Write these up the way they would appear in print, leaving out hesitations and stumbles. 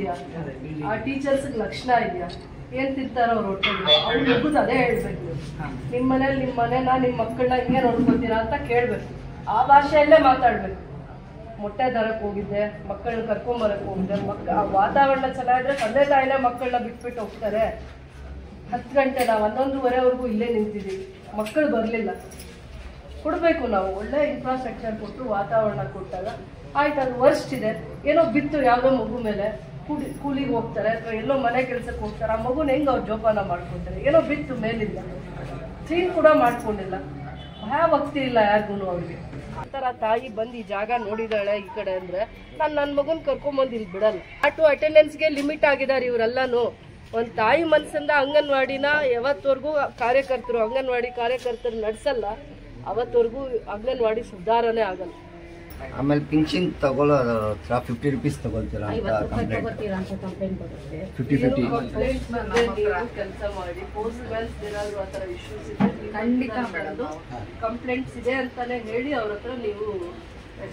ಇದೆಯಾ, ಆ ಟೀಚರ್ಸ್ಗೆ ಲಕ್ಷಣ ಇದೆಯಾ, ಏನ್ ತಿಂತಾರ ಅವ್ರ ಹೊಟ್ಟೆಗೆ, ಅವ್ರು ಮಗುದು ಅದೇ ಹೇಳ್ಬೇಕು. ನಿಮ್ಮ ಮನೇಲಿ ನಿಮ್ಮ ಮನೇನ ನಿಮ್ಮ ಮಕ್ಕಳನ್ನ ಹಿಂಗೆ ನೋಡ್ಕೊತೀರಾ ಅಂತ ಕೇಳ್ಬೇಕು. ಆ ಭಾಷೆಯಲ್ಲೇ ಮಾತಾಡ್ಬೇಕು. ಮೊಟ್ಟೆ ತರಕ್ ಹೋಗಿದ್ದೆ, ಮಕ್ಕಳನ್ನ ಕರ್ಕೊಂಬರಕ್ ಹೋಗಿದ್ದೆ, ಆ ವಾತಾವರಣ ಚೆನ್ನಾಗಿದ್ರೆ ತಂದೆ ತಾಯಿನೇ ಮಕ್ಕಳನ್ನ ಬಿಟ್ಬಿಟ್ಟು ಹೋಗ್ತಾರೆ. 10 ಗಂಟೆ ನಾವು 11:30ವರೆಗೂ ಇಲ್ಲೇ ನಿಂತಿದ್ದೀವಿ, ಮಕ್ಕಳು ಬರಲಿಲ್ಲ. ಕೊಡಬೇಕು ನಾವು, ಒಳ್ಳೆ ಇನ್ಫ್ರಾಸ್ಟ್ರಕ್ಚರ್ ಕೊಟ್ಟು ವಾತಾವರಣ ಕೊಟ್ಟಾಗ ಆಯ್ತು. ಅದು ವರ್ಸ್ಟ್ ಇದೆ, ಏನೋ ಬಿತ್ತು ಯಾವುದೋ ಮಗು ಮೇಲೆ, ಕೂಲಿಗೆ ಹೋಗ್ತಾರೆ ಅಥವಾ ಎಲ್ಲೋ ಮನೆ ಕೆಲ್ಸಕ್ಕೆ ಹೋಗ್ತಾರೆ, ಆ ಮಗುನ ಹೆಂಗೆ ಅವ್ರು ಜೋಪಾನ ಮಾಡ್ಕೊತಾರೆ, ಏನೋ ಬಿತ್ತು ಮೇಲಿಂದ ಕ್ಲೀನ್ ಕೂಡ ಮಾಡ್ಕೊಂಡಿಲ್ಲ, ಭಯ ಭಕ್ತಿ ಇಲ್ಲ ಯಾರಿಗೂ ಅವ್ರಿಗೆ. ಆ ಥರ ತಾಯಿ ಬಂದು ಈ ಜಾಗ ನೋಡಿದಾಳೆ ಈ ಕಡೆ ಅಂದರೆ ನಾನು ನನ್ನ ಮಗುನ ಕರ್ಕೊಂಬಂದು ಇಲ್ಲಿ ಬಿಡಲ್ಲ. ಅಟೆಂಡೆನ್ಸ್ಗೆ ಲಿಮಿಟ್ ಆಗಿದ್ದಾರೆ ಇವರೆಲ್ಲಾನು. ಒಂದು ತಾಯಿ ಮನಸ್ಸಿಂದ ಅಂಗನವಾಡಿನ ಯಾವತ್ತವರೆಗೂ ಅಂಗನವಾಡಿ ಕಾರ್ಯಕರ್ತರು ನಡೆಸಲ್ಲ, ಅವತ್ತವರೆಗೂ ಅಂಗನವಾಡಿ ಸುಧಾರಣೆ ಆಗಲ್ಲ. ಆಮೇಲೆ ಪಿಂಚಿಂಗ್ ತಗೊಳ್ಳೋದು 50 ರೂಪೀಸ್ ತಗೊಳ್ತೀರಾ ಅಂತ ಕಂಪ್ಲೇಂಟ್ ಕೆಲಸ ಮಾಡಿ ಪೋಸ್ಟ್ ಮ್ಯಾನ್ಸ್ ಏನಾದ್ರು ಆ ಥರ ಇಶ್ಯೂಸ್ ಇದೆ ಖಂಡಿತ ಕಂಪ್ಲೇಂಟ್ಸ್ ಇದೆ ಅಂತಾನೆ ಹೇಳಿ ಅವ್ರ ಹತ್ರ ನೀವು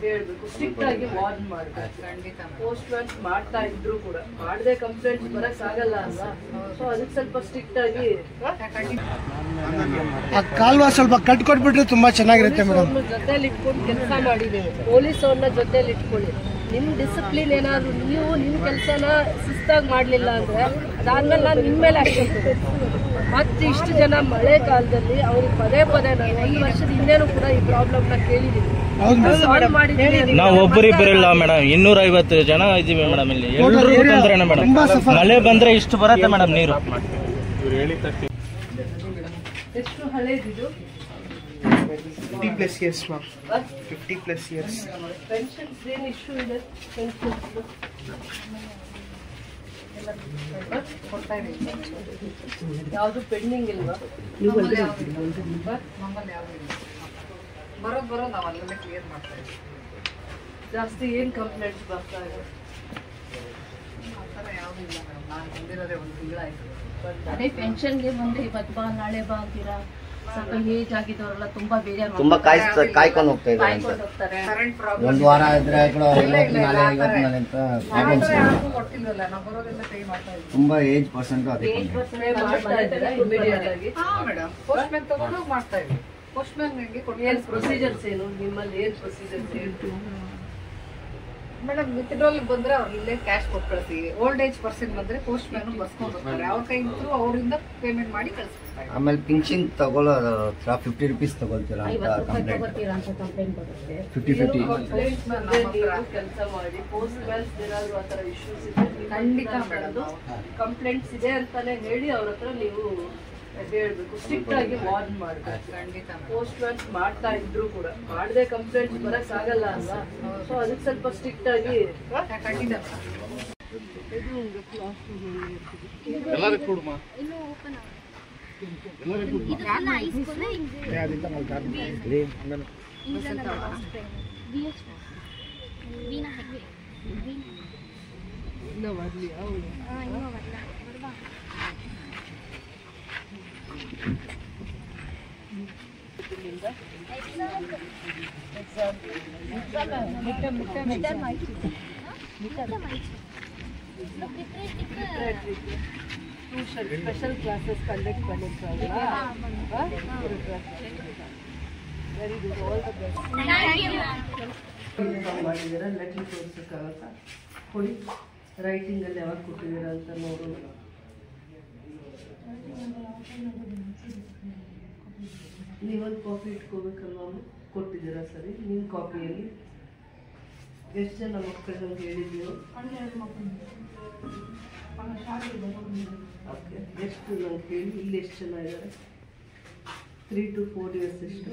ಹೇಳ್ಬೇಕು. ಸ್ಟ್ರಿಕ್ಟ್ ಆಗಿ ವಾರ್ನ್ ಮಾಡ್ಬೇಕು. ಪೋಸ್ಟ್ ಮ್ಯಾನ್ಸ್ ಮಾಡ್ತಾ ಇದ್ರು ಕೂಡ ಮಾಡದೆ ಕಂಪ್ಲೇಂಟ್ಸ್ ಬರಕ್ ಆಗಲ್ಲ ಅಲ್ವಾ, ಸೊ ಅದಕ್ಕೆ ಸ್ವಲ್ಪ ಸ್ಟ್ರಿಕ್ಟ್ ಆಗಿ ಕಾಲ್ವಾ ಸ್ವಲ್ಪ ಕಟ್ ಕೊಟ್ಬಿಟ್ರೆ ತುಂಬಾ ಚೆನ್ನಾಗಿರುತ್ತೆ ಮೇಡಮ್. ಜೊತೆಲಿ ಇಟ್ಕೊಂಡು ಕೆಲಸ ಮಾಡಿದ್ದೇವೆ, ಪೊಲೀಸ್ ಅವ್ರನ್ನ ಜೊತೆಲಿ ಇಟ್ಕೊಳ್ಳಿ. ನಿಮ್ ಡಿಸಿಪ್ಲಿನ್ ಏನಾದ್ರು ನೀವು ನಿಮ್ ಕೆಲಸನ ಶಿಸ್ತಾಗಿ ಮಾಡ್ಲಿಲ್ಲ ಅಂದ್ರೆ ಅದಾದ್ಮೇಲೆ ನಾನು ನಿಮ್ಮ ಮೇಲೆ ಹಾಕ್ಬೇಕು. ಮತ್ತೆ ಇಷ್ಟು ಜನ ಮಳೆ ಕಾಲದಲ್ಲಿ ಅವ್ರಿಗೆ ಪದೇ ನಾನು 5 ವರ್ಷದ ಹಿಂದೆನೂ ಕೂಡ ಈ ಪ್ರಾಬ್ಲಮ್ ನ ಕೇಳಿದೀವಿ. ನಾವು ಒಬ್ಬರಿಬ್ಬರಿಲ್ಲ ಮೇಡಮ್, 250 ಜನ ಇದೀವಿ ಮೇಡಮ್. ಇಲ್ಲಿ ಎಲ್ಲರಿಗೂ ತೊಂದರೆನೇ ಮೇಡಮ್. ಮಳೆ ಬಂದ್ರೆ ಇಷ್ಟು ಬರುತ್ತೆ ಮೇಡಮ್ ನೀರು. ಎಷ್ಟು ಹಳೇದಿದು? 50+ years ma'am. 50+ years. ಪೆನ್ಷನ್ಸ್ ಏನು ಇಶ್ಯೂ ಇದೆ? ಯಾವುದು ಪೆಂಡಿಂಗ್ ಇಲ್ವಾ? ಬರೋದು ನಾವು ಅಲ್ಲೇ ಕ್ಲಿಯರ್ ಮಾಡ್ತಾ ಇದ್ದೀವಿ. ಜಾಸ್ತಿ ಏನು ಕಂಪ್ಲೇಂಟ್ಸ್ ಬರ್ತಾ ಇದೆ? ಆ ಥರ ಯಾವುದೂ ಇಲ್ಲ ಮೇಡಮ್. ನಾನು ಬಂದಿರೋದೇ 1 ತಿಂಗಳಾಯಿತು. ಅದೇ ಪೆನ್ಷನ್ಗೆ ಬಂದ್ರೆ ಇವತ್ತು ಬಾ ನಾಳೆ ಬಾ ಅಂತೀರಾ. ಸ್ವಲ್ಪ ಏಜ್ ಆಗಿದ್ದವರೆಲ್ಲ ತುಂಬಾ ಬೇಜಾರು, ತುಂಬಾ ಕಾಯ್ಕೊಂಡು ಹೋಗ್ತಾ ಇದ್ದಾರೆ. ಒಂದು ವಾರ ಇದ್ರೆ ಕೊಡ್ತಿಲ್ವಲ್ಲ, ನಾವು ಬರೋದೆಲ್ಲ ಪೇ ಮಾಡ್ತಾ ಇದ್ದೀವಿ. ತುಂಬಾ ಏಜ್ ಪರ್ಸೆಂಟ್ ಅದಕ್ಕೆ ಮೇಡಮ್ ಪೋಸ್ಟ್ ಮ್ಯಾನ್ ತಗೊಂಡು ಮಾಡ್ತಾ ಇದ್ದೀವಿ. ಪೋಸ್ಟ್ ಮ್ಯಾನ್ ಏನು ಪ್ರೊಸೀಜರ್ಸ್ ಏನು ನಿಮ್ಮಲ್ಲಿ? ಏನು ಪ್ರೊಸೀಜರ್ಸ್ ಹೇಳ್ತು ಮೇಡಮ್? ವಿತ್ಡ್ರಾಲ್ ಬಂದ್ರೆ ಅವ್ರಿಗೆ ಇಲ್ಲೇ ಕ್ಯಾಶ್ ಕೊಟ್ಟು ಕಳಿಸ್ತೀವಿ. ಓಲ್ಡ್ ಏಜ್ ಪರ್ಸನ್ ಬಂದ್ರೆ ಪೋಸ್ಟ್ ಮ್ಯಾನ್ ಬರ್ಸ್ಕೊಂಡು ಹೋಗ್ತಾರೆ, ಅವ್ರ ಕೈ ಇದ್ರು ಅವರಿಂದ ಪೇಮೆಂಟ್ ಮಾಡಿ ಕಳಿಸ್ತಾರೆ. ಆಮೇಲೆ ಪಿಂಚಿಂಗ್ ತಗೊಳ್ಳೋದು 50 ರೂಪೀಸ್ ತಗೊಳ್ತೀರಾ ಅಂತ ಕಂಪ್ಲೇಂಟ್ 50 ಕೆಲಸ ಮಾಡಿ ಪೋಸ್ಟ್ ಮ್ಯಾನ್ಸ್ ಏನಾದ್ರು ಆ ಥರ ಇಶ್ಯೂಸ್ ಇದೆ ಖಂಡಿತ ಮೇಡಮ್. ಕಂಪ್ಲೇಂಟ್ಸ್ ಇದೆ ಅಂತಾನೆ ಹೇಳಿ ಅವ್ರ ಹತ್ರ ನೀವು ಹೇಳ್ಬೇಕು. ಸ್ಟ್ರಿಕ್ಟ್ ಆಗಿ ವಾರ್ನ್ ಮಾಡ್ಬೇಕು. ಖಂಡಿತ ಪೋಸ್ಟ್ ಮ್ಯಾನ್ಸ್ ಮಾಡ್ತಾ ಇದ್ರು ಕೂಡ ಮಾಡದೆ ಕಂಪ್ಲೇಂಟ್ಸ್ ಬರಕ್ ಆಗಲ್ಲ ಅಲ್ವಾ, ಸೊ ಅದಕ್ಕೆ ಸ್ವಲ್ಪ ಸ್ಟ್ರಿಕ್ಟ್ ಆಗಿ ಖಂಡಿತ ಸ್ಪೆಷಲ್ ಕ್ಲಾಸಸ್ ಕಂಡಕ್ಟ್ பண்ணிருக்காங்களா? Very good, all the best. ಮಾಡಿದ್ದೀರಾ ಲೆಟರ್ ತೋರಿಸೋಕ್ಕಾಗತ್ತಾ? ಕೊಡಿ, ರೈಟಿಂಗಲ್ಲಿ ಯಾವಾಗ ಕೊಟ್ಟಿದ್ದೀರಾ ಅಂತ ನೋಡೋಣ. ನೀವೊಂದು ಕಾಪಿ ಇಟ್ಕೋಬೇಕಲ್ವಾ? ಕೊಟ್ಟಿದ್ದೀರಾ ಸರಿ. ನಿಮ್ಮ ಕಾಪಿಯಲ್ಲಿ ಎಷ್ಟು ಜನ ಮಕ್ಕಳು ನಮ್ಗೆ ಹೇಳಿದ್ದೀವಿ? ಓಕೆ, ಎಷ್ಟು ನಂಗೆ ಹೇಳಿ. ಇಲ್ಲಿ ಎಷ್ಟು ಜನ ಇದ್ದಾರೆ? 3 to 4 years ಎಷ್ಟು?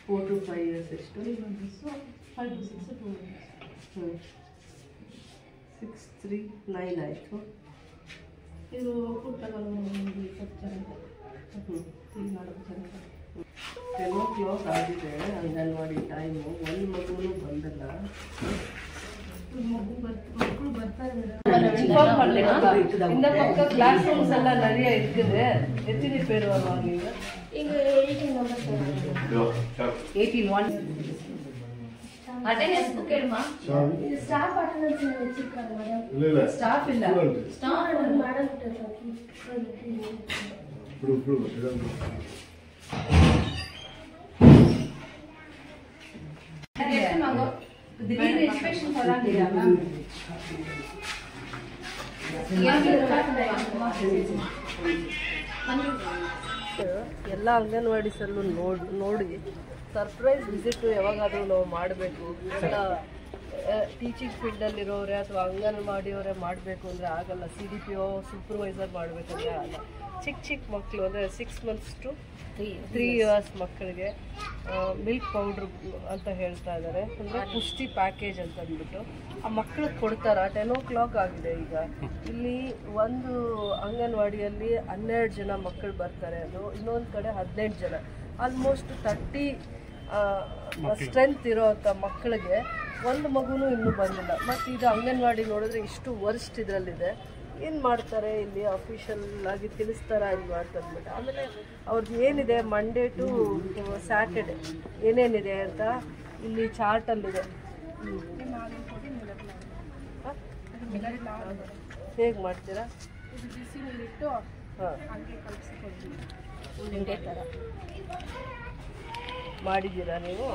4 to 5 years ಎಷ್ಟು? 5 to 6 2 years. 6 3 9 ಆಯಿತು. ಇದು ಪುಸ್ತಕಗಳು 20 ಜನ. 10 o'clock ಆಗಿದೆ ಅಂಗನವಾಡಿ ಟೈಮು. ಒಂದು ಮಗುನು ಬಂದಲ್ಲ. ಮಕ್ಕಳು ಬರ್ತಾರೆ இந்த பக்கம் கிளாஸ் ரூம்ஸ் எல்லாம் நிறைய இருக்குது. எத்தனை பேர் வருவாங்க இங்க? இங்க 18 members வருவாங்க. 18 1 ಅಟೆಂಡೆನ್ಸ್ ಕೇಳಮ್ಮ. ಸ್ಟಾಫ್ ಅಟೆಂಡೆನ್ಸ್ ಸ್ಟಾಫ್ ಇಲ್ಲ. ದಿಢೀರ್ ಇನ್ಸ್ಪೆಕ್ಷನ್ ತಗೊಂಡಿಲ್ಲ ಮ್ಯಾಮ್. ಎಲ್ಲ ಅಂಗನವಾಡಿಸಲ್ಲೂ ನೋಡಿ ಸರ್ಪ್ರೈಸ್ ವಿಸಿಟ್ ಯಾವಾಗಾದ್ರೂ ನಾವು ಮಾಡಬೇಕು. ಎಲ್ಲ ಟೀಚಿಂಗ್ ಫೀಲ್ಡಲ್ಲಿರೋರೆ ಅಥವಾ ಅಂಗನವಾಡಿಯವರೇ ಮಾಡಬೇಕು ಅಂದರೆ ಆಗಲ್ಲ. CDPO ಸೂಪರ್ವೈಸರ್ ಮಾಡಬೇಕಂದ್ರೆ ಆಗಲ್ಲ. ಚಿಕ್ಕ ಮಕ್ಕಳು ಅಂದರೆ 6 months to 3 years ಮಕ್ಕಳಿಗೆ ಮಿಲ್ಕ್ ಪೌಡ್ರ್ ಅಂತ ಹೇಳ್ತಾ ಇದ್ದಾರೆ. ಅಂದರೆ ಪುಷ್ಟಿ ಪ್ಯಾಕೇಜ್ ಅಂತ ಅಂದ್ಬಿಟ್ಟು ಆ ಮಕ್ಕಳಿಗೆ ಕೊಡ್ತಾರೆ. 10 o'clock ಆಗಿದೆ ಈಗ. ಇಲ್ಲಿ ಒಂದು ಅಂಗನವಾಡಿಯಲ್ಲಿ 12 ಜನ ಮಕ್ಕಳು ಬರ್ತಾರೆ. ಅದು ಇನ್ನೊಂದು ಕಡೆ 18 ಜನ. ಆಲ್ಮೋಸ್ಟ್ 30 ಸ್ಟ್ರೆಂತ್ ಇರೋವಂಥ ಮಕ್ಕಳಿಗೆ ಒಂದು ಮಗುನೂ ಇನ್ನೂ ಬಂದಿಲ್ಲ. ಮತ್ತು ಇದು ಅಂಗನವಾಡಿ ನೋಡಿದ್ರೆ ಇಷ್ಟು ವರ್ಸ್ಟ್ ಇದರಲ್ಲಿದೆ. ಏನು ಮಾಡ್ತಾರೆ ಇಲ್ಲಿ ಅಫಿಷಿಯಲ್ ಆಗಿ ತಿಳಿಸ್ತಾರ ಇಲ್ವಾ ಅಂತಂದ್ಬಿಟ್ಟು. ಆಮೇಲೆ ಅವ್ರದ್ದು ಏನಿದೆ ಮಂಡೇ ಟು ಸ್ಯಾಟರ್ಡೆ ಏನೇನಿದೆ ಅಂತ ಇಲ್ಲಿ ಚಾರ್ಟಲ್ಲಿದೆ. ಹೇಗೆ ಮಾಡ್ತೀರಾ? ಹಾಂ ಥರ ಮಾಡಿದ್ದೀರಾ ನೀವು?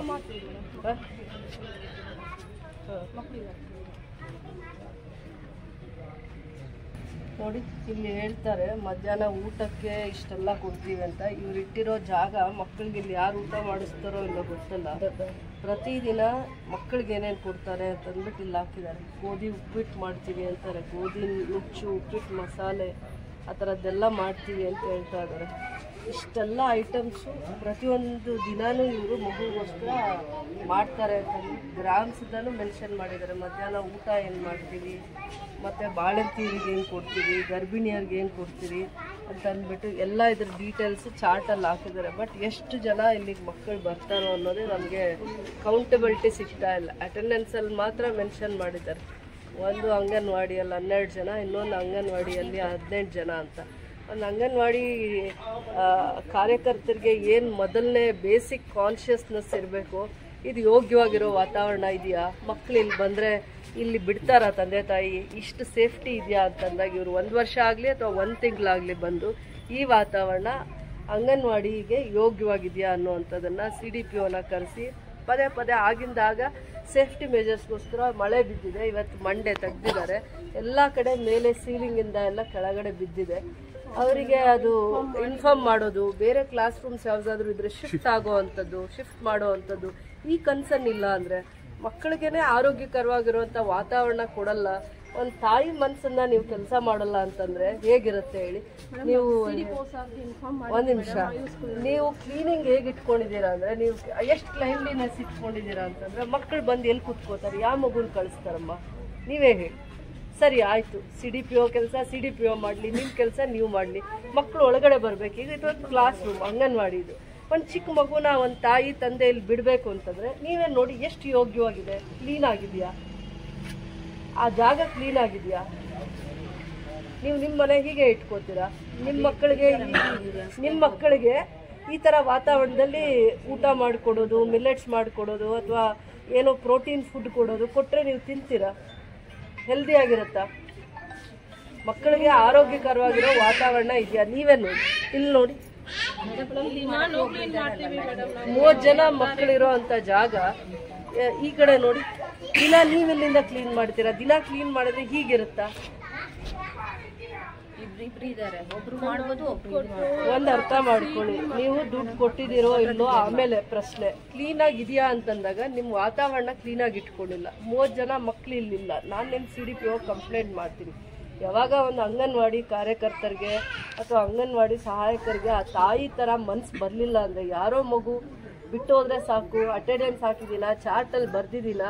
ನೋಡಿ ಇಲ್ಲಿ ಹೇಳ್ತಾರೆ ಮಧ್ಯಾಹ್ನ ಊಟಕ್ಕೆ ಇಷ್ಟೆಲ್ಲ ಕೊಡ್ತೀವಿ ಅಂತ. ಇವ್ರು ಇಟ್ಟಿರೋ ಜಾಗ ಮಕ್ಕಳಿಗೆ ಇಲ್ಲಿ ಯಾರು ಊಟ ಮಾಡಿಸ್ತಾರೋ ಇಲ್ಲೋ ಗೊತ್ತಲ್ಲ. ಪ್ರತಿದಿನ ಮಕ್ಕಳಿಗೆ ಏನೇನು ಕೊಡ್ತಾರೆ ಅಂತಂದ್ಬಿಟ್ಟು ಇಲ್ಲಿ ಹಾಕಿದ್ದಾರೆ. ಗೋಧಿ ಉಪ್ಪಿಟ್ಟು ಮಾಡ್ತೀವಿ ಅಂತಾರೆ. ಗೋಧಿ ನುಚ್ಚು, ಉಪ್ಪಿಟ್ಟು ಮಸಾಲೆ ಆ ಥರದ್ದೆಲ್ಲ ಮಾಡ್ತೀವಿ ಅಂತ ಹೇಳ್ತಾ ಇದ್ದಾರೆ. ಇಷ್ಟೆಲ್ಲ ಐಟಮ್ಸು ಪ್ರತಿಯೊಂದು ದಿನಾನೂ ಇವರು ಮಗುಗೋಸ್ಕರ ಮಾಡ್ತಾರೆ ಅಂತಂದು ಗ್ರಾಮ್ಸ್ದಲ್ಲೂ ಮೆನ್ಷನ್ ಮಾಡಿದ್ದಾರೆ. ಮಧ್ಯಾಹ್ನ ಊಟ ಏನು ಮಾಡ್ತೀವಿ, ಮತ್ತು ಬಾಳೆತೀರಿಗೆ ಏನು ಕೊಡ್ತೀವಿ, ಗರ್ಭಿಣಿಯರಿಗೆ ಏನು ಕೊಡ್ತೀರಿ ಅಂತ ಅಂದ್ಬಿಟ್ಟು ಎಲ್ಲ ಇದ್ರ ಡೀಟೇಲ್ಸು ಚಾರ್ಟಲ್ಲಿ ಹಾಕಿದ್ದಾರೆ. ಬಟ್ ಎಷ್ಟು ಜನ ಇಲ್ಲಿಗೆ ಮಕ್ಕಳು ಬರ್ತಾರೋ ಅನ್ನೋದೇ ನಮಗೆ ಕೌಂಟಬಿಲಿಟಿ ಸಿಗ್ತಾ ಇಲ್ಲ. ಅಟೆಂಡೆನ್ಸಲ್ಲಿ ಮಾತ್ರ ಮೆನ್ಷನ್ ಮಾಡಿದ್ದಾರೆ. ಒಂದು ಅಂಗನವಾಡಿಯಲ್ಲಿ 12 ಜನ, ಇನ್ನೊಂದು ಅಂಗನವಾಡಿಯಲ್ಲಿ 18 ಜನ ಅಂತ. ಒಂದು ಅಂಗನವಾಡಿ ಕಾರ್ಯಕರ್ತರಿಗೆ ಏನು ಮೊದಲನೇ ಬೇಸಿಕ್ ಕಾನ್ಷಿಯಸ್ನೆಸ್ ಇರಬೇಕು. ಇದು ಯೋಗ್ಯವಾಗಿರೋ ವಾತಾವರಣ ಇದೆಯಾ, ಮಕ್ಕಳು ಇಲ್ಲಿ ಬಂದರೆ ಇಲ್ಲಿ ಬಿಡ್ತಾರಾ ತಂದೆ ತಾಯಿ, ಇಷ್ಟು ಸೇಫ್ಟಿ ಇದೆಯಾ ಅಂತಂದಾಗ ಇವರು 1 ವರ್ಷ ಆಗಲಿ ಅಥವಾ 1 ತಿಂಗಳಾಗಲಿ ಬಂದು ಈ ವಾತಾವರಣ ಅಂಗನವಾಡಿಗೆ ಯೋಗ್ಯವಾಗಿದೆಯಾ ಅನ್ನೋವಂಥದ್ದನ್ನು CDPOನ ಕರೆಸಿ ಪದೇ ಪದೇ ಆಗಿಂದಾಗ ಸೇಫ್ಟಿ ಮೆಜರ್ಸ್ಗೋಸ್ಕರ ಮಳೆ ಬಿದ್ದಿದೆ. ಇವತ್ತು ಮಂಡೇ ತೆಗ್ದಿದ್ದಾರೆ. ಎಲ್ಲ ಕಡೆ ಮೇಲೆ ಸೀಲಿಂಗಿಂದ ಎಲ್ಲ ಕೆಳಗಡೆ ಬಿದ್ದಿದೆ. ಅವರಿಗೆ ಅದು ಇನ್ಫಾರ್ಮ್ ಮಾಡೋದು, ಬೇರೆ ಕ್ಲಾಸ್ ರೂಮ್ಸ್ ಯಾವುದಾದ್ರೂ ಇದ್ರೆ ಶಿಫ್ಟ್ ಆಗೋ ಅಂಥದ್ದು, ಶಿಫ್ಟ್ ಮಾಡೋ ಅಂಥದ್ದು ಈ ಕನ್ಸರ್ನ್ ಇಲ್ಲ ಅಂದರೆ ಮಕ್ಕಳಿಗೇನೆ ಆರೋಗ್ಯಕರವಾಗಿರುವಂಥ ವಾತಾವರಣ ಕೊಡಲ್ಲ. ಒಂದು ತಾಯಿ ಮನಸ್ಸನ್ನ ನೀವು ಕೆಲಸ ಮಾಡಲ್ಲ ಅಂತಂದ್ರೆ ಹೇಗಿರುತ್ತೆ ಹೇಳಿ? ನೀವು ಒಂದು ನಿಮಿಷ, ನೀವು ಕ್ಲೀನಿಂಗ್ ಹೇಗೆ ಇಟ್ಕೊಂಡಿದ್ದೀರಾ ಅಂದರೆ, ನೀವು ಎಷ್ಟು ಕ್ಲೈನ್ಲಿನೆಸ್ ಇಟ್ಕೊಂಡಿದ್ದೀರಾ ಅಂತಂದ್ರೆ ಮಕ್ಕಳು ಬಂದು ಎಲ್ಲಿ ಕೂತ್ಕೋತಾರೆ, ಯಾವ ಮಗುನ ಕಳಿಸ್ತಾರಮ್ಮ ನೀವೇ ಹೇಳಿ? ಸರಿ ಆಯಿತು, CDPO ಕೆಲಸ CDPO ಮಾಡಲಿ, ನಿಮ್ಮ ಕೆಲಸ ನೀವು ಮಾಡಲಿ, ಮಕ್ಕಳು ಒಳಗಡೆ ಬರಬೇಕು. ಈಗ ಇದೊಂದು ಕ್ಲಾಸ್ ರೂಮ್ ಅಂಗನವಾಡಿ. ಇದು ಒಂದು ಚಿಕ್ಕ ಮಗುನ ಒಂದು ತಾಯಿ ತಂದೆ ಇಲ್ಲಿ ಬಿಡಬೇಕು ಅಂತಂದರೆ ನೀವೇ ನೋಡಿ ಎಷ್ಟು ಯೋಗ್ಯವಾಗಿದೆ, ಕ್ಲೀನ್ ಆಗಿದೆಯಾ, ಆ ಜಾಗ ಕ್ಲೀನ್ ಆಗಿದೆಯಾ? ನೀವು ನಿಮ್ಮ ಮನೆ ಹೀಗೆ ಇಟ್ಕೋತೀರಾ? ನಿಮ್ಮ ಮಕ್ಕಳಿಗೆ ಈ ಥರ ವಾತಾವರಣದಲ್ಲಿ ಊಟ ಮಾಡಿಕೊಡೋದು, ಮಿಲ್ಲೆಟ್ಸ್ ಮಾಡಿಕೊಡೋದು ಅಥವಾ ಏನೋ ಪ್ರೋಟೀನ್ ಫುಡ್ ಕೊಡೋದು ಕೊಟ್ಟರೆ ನೀವು ತಿಂತೀರಾ? ಹೆಲ್ದಿ ಆಗಿರುತ್ತಾ? ಮಕ್ಕಳಿಗೆ ಆರೋಗ್ಯಕರವಾಗಿರೋ ವಾತಾವರಣ ಇದೆಯಾ? ನೀವೇ ನೋಡಿ, ಇಲ್ಲಿ ನೋಡಿ 30 ಜನ ಮಕ್ಕಳಿರೋ ಅಂಥ ಜಾಗ. ಈ ಕಡೆ ನೋಡಿ, ದಿನ ನೀವೆಲ್ಲಿಂದ ಕ್ಲೀನ್ ಮಾಡ್ತೀರಾ? ದಿನ ಕ್ಲೀನ್ ಮಾಡಿದ್ರೆ ಹೀಗಿರುತ್ತಾ? ಒಂದು ಅರ್ಥ ಮಾಡ್ಕೊಳ್ಳಿ, ನೀವು ದುಡ್ಡು ಕೊಟ್ಟಿದ್ದೀರೋ ಇಲ್ಲೋ ಆಮೇಲೆ ಪ್ರಶ್ನೆ. ಕ್ಲೀನಾಗಿ ಇದೆಯಾ ಅಂತಂದಾಗ ನಿಮ್ಮ ವಾತಾವರಣ ಕ್ಲೀನಾಗಿ ಇಟ್ಕೊಂಡಿಲ್ಲ. 30 ಜನ ಮಕ್ಕಳು ಇಲ್ಲಿಲ್ಲ. ನಾನು ನಿಮ್ಮ CDPO ಕಂಪ್ಲೇಂಟ್ ಮಾಡ್ತೀನಿ. ಯಾವಾಗ ಒಂದು ಅಂಗನವಾಡಿ ಕಾರ್ಯಕರ್ತರಿಗೆ ಅಥವಾ ಅಂಗನವಾಡಿ ಸಹಾಯಕರಿಗೆ ಆ ತಾಯಿ ಥರ ಮನ್ಸು ಬರಲಿಲ್ಲ ಅಂದರೆ, ಯಾರೋ ಮಗು ಬಿಟ್ಟು ಹೋದರೆ ಸಾಕು, ಅಟೆಂಡೆನ್ಸ್ ಹಾಕಿದ್ದೀನ, ಚಾರ್ಟಲ್ಲಿ ಬರ್ದಿದ್ದೀನ,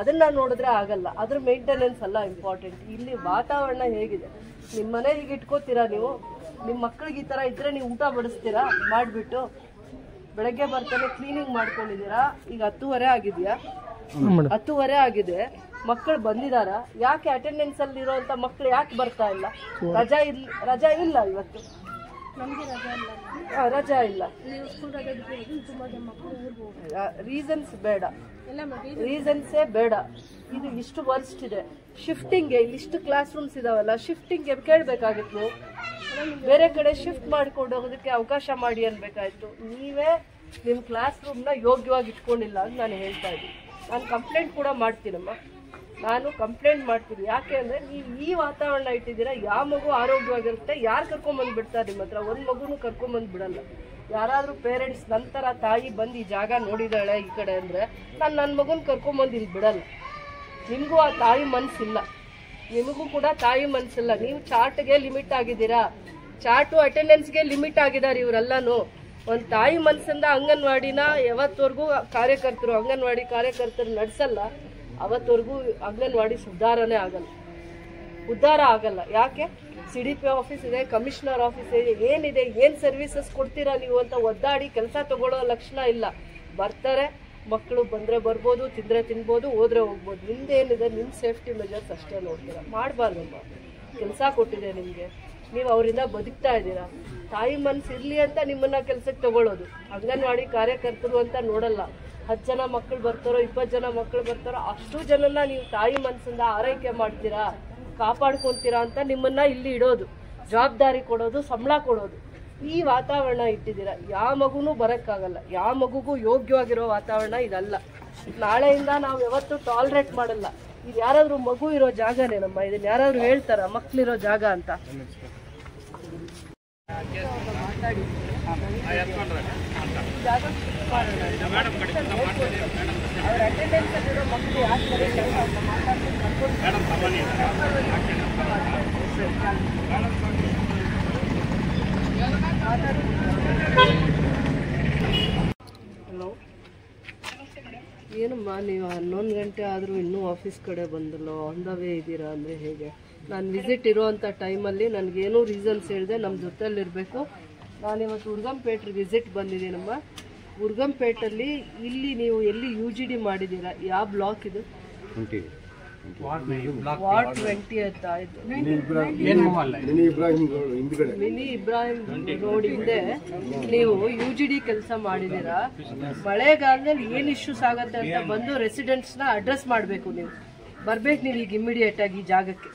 ಅದನ್ನು ನೋಡಿದ್ರೆ ಆಗಲ್ಲ. ಅದ್ರ ಮೇಂಟೆನೆನ್ಸ್ ಅಲ್ಲ ಇಂಪಾರ್ಟೆಂಟ್. ಇಲ್ಲಿ ವಾತಾವರಣ ಹೇಗಿದೆ? ನಿಮ್ಮ ಮನೆ ಹೀಗೆ ಇಟ್ಕೋತೀರಾ ನೀವು? ನಿಮ್ಮ ಮಕ್ಕಳಿಗೆ ಈ ಥರ ಇದ್ದರೆ ನೀವು ಊಟ ಬಡಿಸ್ತೀರಾ? ಮಾಡಿಬಿಟ್ಟು ಬೆಳಗ್ಗೆ ಬರ್ತಾನೆ ಕ್ಲೀನಿಂಗ್ ಮಾಡ್ಕೊಂಡಿದ್ದೀರಾ. ಈಗ 10:30 ಆಗಿದೆಯಾ? 10:30 ಆಗಿದೆ. ಮಕ್ಕಳು ಬಂದಿದಾರ? ಯಾಕೆ ಅಟೆಂಡೆನ್ಸ್ ಅಲ್ಲಿ ಇರೋಂಥ ಮಕ್ಕಳು ಯಾಕೆ ಬರ್ತಾ ಇಲ್ಲ? ರಜಾ ಇಲ್ಲ ಇವತ್ತು. ರಜಾ ಇಲ್ಲ. ರೀಸನ್ಸ್ ಬೇಡ, ರೀಸನ್ಸೇ ಬೇಡ. ಇದು ಇಷ್ಟು ವರ್ಸ್ಟ್ ಇದೆ. ಶಿಫ್ಟಿಂಗ್ಗೆ ಇಲ್ಲಿಷ್ಟು ಕ್ಲಾಸ್ ರೂಮ್ಸ್ ಇದಾವಲ್ಲ, ಶಿಫ್ಟಿಂಗ್ಗೆ ಕೇಳಬೇಕಾಗಿತ್ತು. ಬೇರೆ ಕಡೆ ಶಿಫ್ಟ್ ಮಾಡ್ಕೊಂಡು ಹೋಗೋದಕ್ಕೆ ಅವಕಾಶ ಮಾಡಿ ಅನ್ಬೇಕಾಯ್ತು. ನೀವೇ ನಿಮ್ಮ ಕ್ಲಾಸ್ ರೂಮ್ನ ಯೋಗ್ಯವಾಗಿ ಇಟ್ಕೊಂಡಿಲ್ಲ ಅಂತ ನಾನು ಹೇಳ್ತಾ ಇದ್ದೀನಿ. ನಾನು ಕಂಪ್ಲೇಂಟ್ ಕೂಡ ಮಾಡ್ತೀನಮ್ಮ, ನಾನು ಕಂಪ್ಲೇಂಟ್ ಮಾಡ್ತೀನಿ. ಯಾಕೆ ಅಂದರೆ ನೀವು ಈ ವಾತಾವರಣ ಇಟ್ಟಿದ್ದೀರಾ. ಯಾವ ಮಗು ಆರೋಗ್ಯವಾಗಿರುತ್ತೆ, ಯಾರು ಕರ್ಕೊಂಬಂದ್ಬಿಡ್ತಾರೆ ನಿಮ್ಮ ಹತ್ರ? ಒಂದು ಮಗುನೂ ಕರ್ಕೊಂಬಂದು ಬಿಡಲ್ಲ. ಯಾರಾದರೂ ಪೇರೆಂಟ್ಸ್ ನಂತರ ತಾಯಿ ಬಂದು ಈ ಜಾಗ ನೋಡಿದಾಳೆ ಈ ಕಡೆ ಅಂದರೆ ನಾನು ನನ್ನ ಮಗುನ ಕರ್ಕೊಂಬಂದು ಇಲ್ಲಿ ಬಿಡಲ್ಲ. ನಿಮಗೂ ಆ ತಾಯಿ ಮನಸ್ಸಿಲ್ಲ, ನಿಮಗೂ ಕೂಡ ತಾಯಿ ಮನಸ್ಸಿಲ್ಲ. ನೀವು ಚಾರ್ಟ್ಗೆ ಲಿಮಿಟ್ ಆಗಿದ್ದೀರಾ, ಚಾರ್ಟು ಅಟೆಂಡೆನ್ಸ್ಗೆ ಲಿಮಿಟ್ ಆಗಿದ್ದಾರೆ ಇವರೆಲ್ಲನೂ. ಒಂದು ತಾಯಿ ಮನಸ್ಸಿಂದ ಅಂಗನವಾಡಿನ ಯಾವತ್ತವರೆಗೂ ಅಂಗನವಾಡಿ ಕಾರ್ಯಕರ್ತರು ನಡೆಸಲ್ಲ, ಅವತ್ತವರೆಗೂ ಅಂಗನವಾಡಿ ಉದ್ಧಾರ ಆಗಲ್ಲ. ಯಾಕೆ? CDP ಆಫೀಸ್ ಇದೆ, ಕಮಿಷನರ್ ಆಫೀಸ್ ಇದೆ, ಏನಿದೆ, ಏನು ಸರ್ವಿಸಸ್ ಕೊಡ್ತೀರಾ ನೀವು ಅಂತ ಒದ್ದಾಡಿ ಕೆಲಸ ತಗೊಳ್ಳೋ ಲಕ್ಷಣ ಇಲ್ಲ. ಬರ್ತಾರೆ ಮಕ್ಕಳು, ಬಂದರೆ ಬರ್ಬೋದು, ತಿಂದರೆ ತಿನ್ಬೋದು, ಹೋದ್ರೆ ಹೋಗ್ಬೋದು. ನಿಮ್ದೇನಿದೆ, ನಿಮ್ಮ ಸೇಫ್ಟಿ ಮೆಜರ್ಸ್ ಅಷ್ಟೇ ನೋಡ್ತೀರಾ. ಮಾಡಬಾರ್ದಮ್ಮ. ಕೆಲಸ ಕೊಟ್ಟಿದೆ ನಿಮಗೆ, ನೀವು ಅವರಿಂದ ಬದುಕ್ತಾ ಇದ್ದೀರಾ. ತಾಯಿ ಮನಸ್ಸು ಇರಲಿ ಅಂತ ನಿಮ್ಮನ್ನ ಕೆಲಸಕ್ಕೆ ತಗೊಳ್ಳೋದು. ಅಂಗನವಾಡಿ ಕಾರ್ಯಕರ್ತರು ಅಂತ ನೋಡಲ್ಲ. 10 ಜನ ಮಕ್ಕಳು ಬರ್ತಾರೋ, 20 ಜನ ಮಕ್ಕಳು ಬರ್ತಾರೋ, ಅಷ್ಟು ಜನನ್ನ ನೀವು ತಾಯಿ ಮನಸ್ಸಿಂದ ಆರೈಕೆ ಮಾಡ್ತೀರಾ, ಕಾಪಾಡ್ಕೊತೀರಾ ಅಂತ ನಿಮ್ಮನ್ನ ಇಲ್ಲಿ ಇಡೋದು, ಜವಾಬ್ದಾರಿ ಕೊಡೋದು, ಸಂಬಳ ಕೊಡೋದು. ಈ ವಾತಾವರಣ ಇಟ್ಟಿದ್ದೀರಾ. ಯಾವ ಮಗುನೂ ಬರೋಕ್ಕಾಗಲ್ಲ. ಯಾವ ಮಗುಗೂ ಯೋಗ್ಯವಾಗಿರೋ ವಾತಾವರಣ ಇದಲ್ಲ. ನಾಳೆಯಿಂದ ನಾವು ಯಾವತ್ತೂ ಟಾಲರೇಟ್ ಮಾಡಲ್ಲ. ಇದು ಯಾರಾದರೂ ಮಗು ಇರೋ ಜಾಗನೇನಮ್ಮ? ಇದನ್ನ ಯಾರಾದರೂ ಹೇಳ್ತಾರ ಮಕ್ಕಳಿರೋ ಜಾಗ ಅಂತ? ಮಾತಾಡಿ ಅವ್ರ ಅಟೆಂಡೆನ್ಸ್ ಅಲ್ಲಿರೋ ಮಕ್ಕಳು ಯಾಕೆ ಹಲೋ, ಏನಮ್ಮ ನೀವು 11 ಗಂಟೆ ಆದರೂ ಇನ್ನೂ ಆಫೀಸ್ ಕಡೆ ಬಂದಲ್ಲ, ಆನ್ ದ ವೇ ಇದ್ದೀರಾ ಅಂದರೆ ಹೇಗೆ? ನಾನು ವಿಸಿಟ್ ಇರೋವಂಥ ಟೈಮಲ್ಲಿ ನನಗೇನೂ ರೀಸನ್ಸ್ ಹೇಳಿದೆ ನಮ್ಮ ಜೊತೆಯಲ್ಲಿರಬೇಕು. ನಾನಿವತ್ತು ಉರ್ಗಂಪೇಟ್ರಿಗೆ ವಿಸಿಟ್ ಬಂದಿದ್ದೀನಮ್ಮ. ಉರ್ಗಂಪೇಟಲ್ಲಿ ಇಲ್ಲಿ ನೀವು ಎಲ್ಲಿ UGD ಮಾಡಿದ್ದೀರಾ? ಯಾವ ಬ್ಲಾಕ್ ಇದು? ವಾರ್ಡ್ 20 ಆಯ್ತು. ಮಿನಿ ಇಬ್ರಾಹಿಂ ರೋಡ್ ಹಿಂದೆ ನೀವು UGD ಕೆಲಸ ಮಾಡಿದ್ದೀರಾ. ಮಳೆಗಾಲದಲ್ಲಿ ಏನು ಇಶ್ಯೂಸ್ ಆಗತ್ತೆ ಅಂತ ಬಂದು ರೆಸಿಡೆಂಟ್ಸ್ನ ಅಡ್ರೆಸ್ ಮಾಡಬೇಕು. ನೀವು ಬರ್ಬೇಕು, ನೀವು ಈಗ ಇಮಿಡಿಯೇಟ್ ಆಗಿ ಈ ಜಾಗಕ್ಕೆ.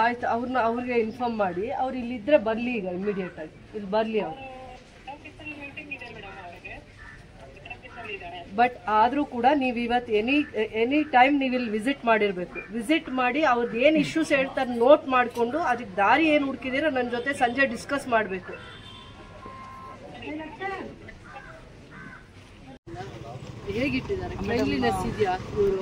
ಆಯ್ತು, ಅವ್ರಿಗೆ ಇನ್ಫಾರ್ಮ್ ಮಾಡಿ. ಅವ್ರು ಇಲ್ಲಿದ್ರೆ ಬರಲಿ, ಈಗ ಇಮಿಡಿಯೇಟ್ ಆಗಿ ಇಲ್ಲಿ ಬರಲಿ ಅವರು. ಬಟ್ ಆದರೂ ಕೂಡ ನೀವು ಇವತ್ತು ಎನಿ ಟೈಮ್ ನೀವು ಇಲ್ಲಿ ವಿಸಿಟ್ ಮಾಡಿರಬೇಕು. ವಿಸಿಟ್ ಮಾಡಿ ಅವ್ರದ್ದು ಏನು ಇಶ್ಯೂಸ್ ಹೇಳ್ತಾರೆ ನೋಟ್ ಮಾಡಿಕೊಂಡು ಅದಕ್ಕೆ ದಾರಿ ಏನು ಹುಡುಕಿದ್ದೀರೋ ನನ್ನ ಜೊತೆ ಸಂಜೆ ಡಿಸ್ಕಸ್ ಮಾಡಬೇಕು. ಹೇಗಿಟ್ಟಿದ್ದಾರೆ? ಕ್ಲೀನ್ಲಿನೆಸ್ ಇದೆಯಾ? ಇವರು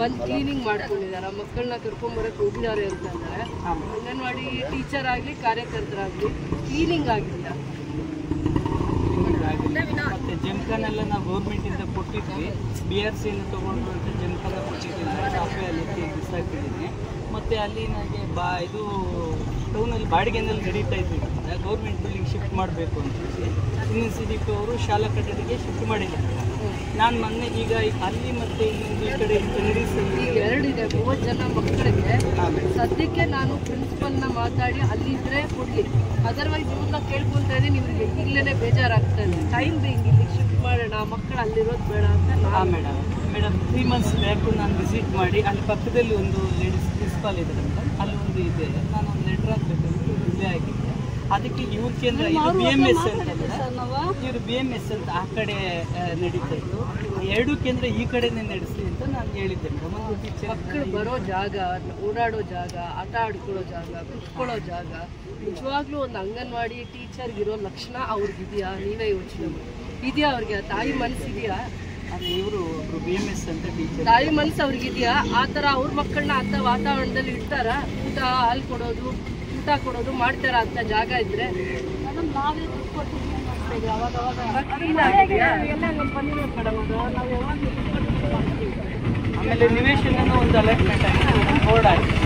ಬಂದು ಕ್ಲೀನಿಂಗ್ ಮಾಡ್ಕೊಂಡಿದ್ದಾರೆ, ಮಕ್ಕಳನ್ನ ಕರ್ಕೊಂಬರಕ್ಕೆ ಹೋಗಿದ್ದಾರೆ ಅಂತ ಅಂದರೆ ಅಂಗನವಾಡಿ ಟೀಚರ್ ಆಗಲಿ ಕಾರ್ಯಕರ್ತರಾಗಲಿ ಕ್ಲೀನಿಂಗ್ ಆಗಿಲ್ಲ. ಮತ್ತೆ ಜಮ್ಖಾನೆಲ್ಲ ನಾವು ಗೌರ್ಮೆಂಟಿಂದ ಕೊಟ್ಟಿದ್ವಿ, BRC ತೊಗೊಂಡು ಅಂತ ಜಮ್ಖಾನ ಕೊಟ್ಟಿದ್ದೀನಿ, ಕಾಫಿಯಲ್ಲಿ ಬಿಸಾಕಿದ್ದೀನಿ. ಮತ್ತು ಅಲ್ಲಿ ನನಗೆ ಇದು ಟೌನಲ್ಲಿ ಬಾಡಿಗೆನಲ್ಲಿ ನಡೀತಾ ಇದ್ವಿ, ಗೌರ್ಮೆಂಟ್ ಬಿಲ್ಡಿಂಗ್ ಶಿಫ್ಟ್ ಮಾಡಬೇಕು ಅಂತ ಹೇಳಿ ಇನ್ನೊಂದು CDP ಅವರು ಶಾಲಾ ಕಟ್ಟಡಕ್ಕೆ ಶಿಫ್ಟ್ ಮಾಡಿದ್ದಾರೆ. ನಾನು ಮೊನ್ನೆ ಈಗ ಅಲ್ಲಿ ಮತ್ತು ಇನ್ನೊಂದು ಈ ಕಡೆ ಈಗ 2 ಇದೆ, 30 ಜನ ಮಕ್ಕಳಿಗೆ. ಸದ್ಯಕ್ಕೆ ನಾನು ಪ್ರಿನ್ಸಿಪಲ್ನ ಮಾತಾಡಿ ಅಲ್ಲಿದ್ದರೆ ಕೊಡಲಿ, ಅದರ್ವೈಸ್ ಇವ್ರನ್ನ ಕೇಳ್ಕೊತಾ ಇದ್ದೀನಿ. ಇವ್ರಿಗೆ ಈಗಲೇ ಬೇಜಾರಾಗ್ತಾ ಇದೆ. ಟೈಮ್ ಬೇಂಗ್ ಇಲ್ಲಿ ಶಿಫ್ಟ್ ಮಾಡೋಣ, ಮಕ್ಕಳು ಅಲ್ಲಿರೋದು ಬೇಡ ಅಂತ. ಮೇಡಮ್ 3 ಮಂತ್ಸ್ ಬ್ಯಾಕು ನಾನು ವಿಸಿಟ್ ಮಾಡಿ ಅಲ್ಲಿ ಪಕ್ಕದಲ್ಲಿ ಒಂದು ಲೇಡೀಸ್ ಪ್ರಿನ್ಸಿಪಾಲ್ ಇದೆ ಮೇಡಮ್, ಅಲ್ಲಿ ಒಂದು ಇದೆ. ನಾನು ಒಂದು ಲೆಟ್ರ್ ಹಾಕಬೇಕಂತ ಇಲ್ಲೇ ಆಗಿದ್ದೆ. ಅದಕ್ಕೆ ಇವ್ರ ಕೇಂದ್ರ ಇದು BMS ಅಂತ, ಇವರು BMS ಅಂತ ಆ ಕಡೆ ನಡೀತಾ ಇತ್ತು. 2 ಕೇಂದ್ರ ಈ ಕಡೆನೇ ನಡೆಸಿ ಅಂತ ನಾನು ಹೇಳಿದ್ದೆ ಮೇಡಮ್. ಒಂದು ಟೀಚರ್ ಮಕ್ಕಳು ಬರೋ ಜಾಗ, ಓಡಾಡೋ ಜಾಗ, ಆಟ ಆಡ್ಕೊಳ್ಳೋ ಜಾಗ, ಕುತ್ಕೊಳ್ಳೋ ಜಾಗ, ನಿಜವಾಗ್ಲೂ ಒಂದು ಅಂಗನವಾಡಿ ಟೀಚರ್ಗಿರೋ ಲಕ್ಷಣ ಅವ್ರಿಗಿದೆಯಾ? ನೀವೇ ಯೋಚನೆ ಮಾಡಿ. ಇದೆಯಾ ಅವ್ರಿಗೆ? ತಾಯಿ ಮನಸ್ಸಿದೆಯಾ? ಅದು ಇವರು BMS ಅಂತ ಟೀಚರ್, ತಾಯಿ ಮನಸ್ಸು ಅವ್ರಿಗಿದೆಯಾ? ಆ ಥರ ಅವ್ರ ಮಕ್ಕಳನ್ನ ಅಂಥ ವಾತಾವರಣದಲ್ಲಿ ಇಡ್ತಾರ? ಊಟ ಹಾಲು ಕೊಡೋದು, ಊಟ ಕೊಡೋದು ಮಾಡ್ತಾರ ಅಂತ ಜಾಗ ಇದ್ರೆ? ಆಮೇಲೆ ನಿವೇಶನ ಒಂದು ಅಲಾಟ್ಮೆಂಟ್ ಆಗಿದೆ, ಬೋರ್ಡ್ ಆಗಿದೆ,